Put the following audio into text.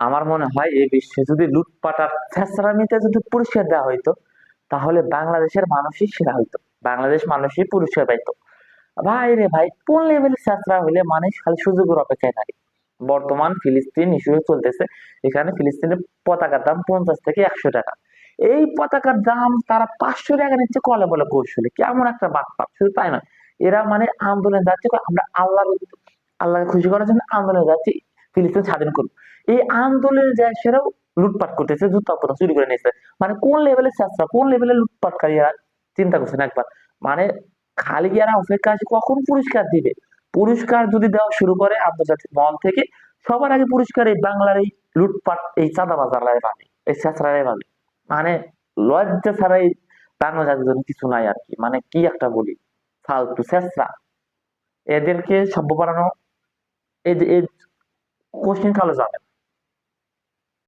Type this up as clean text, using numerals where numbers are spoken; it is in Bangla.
আমার মনে হয় এই বিশ্বে যদি লুটপাট আর ছেঁচড়ামিতে যদি পুরস্কার দেওয়া হইতো, তাহলে বাংলাদেশের মানুষই সেরা হইতো, বাংলাদেশ মানুষই পুরস্কার পাইতো। ভাই রে ভাই, কোন লেভেলের ছেঁচড়া হইলে মানুষ খালি সুযোগের অপেক্ষায় থাকে। বর্তমান ফিলিস্তিন ইস্যু চলতেছে, এখানে ফিলিস্তিনের পতাকার দাম 50 থেকে 100 টাকা। এই পতাকার দাম তারা 500 টাকা নিচ্ছে, কলে বলে কৌশলে, কেমন একটা বাটপার! শুধু তাই নয়, এরা মানে আন্দোলনে যাচ্ছে, আমরা আল্লাহকে খুশি করার জন্য আন্দোলনে যাচ্ছি, ফিলিস্তিন স্বাধীন করবো। এই আন্দোলনে যায় সেরাও লুটপাট করতেছে, জুতা চুরি করে নিয়েছে। মানে কোন লেভেলের চেষ্টা, কোন লেভেলের লুটপাটকারী এরা, চিন্তা করছেন একবার? মানে খালি এরা অপেক্ষা আছে কখন পুরস্কার দিবে। পুরস্কার যদি দেওয়া শুরু করে আন্তর্জাতিক মহল থেকে, সবার আগে পুরস্কার এই বাংলার এই লুটপাট, এই চাঁদাবাজারাই পাবে, এই ছেঁচড়ারাই পাবে। মানে লজ্জা ছাড়াই বাংলা জাতির জন্য কিছু নাই আর কি। মানে কি একটা বলি, ফালতু ছেঁচড়া, এদেরকে সভ্য বানানো, এই যে এই কোশ্চিন কালো যাবে।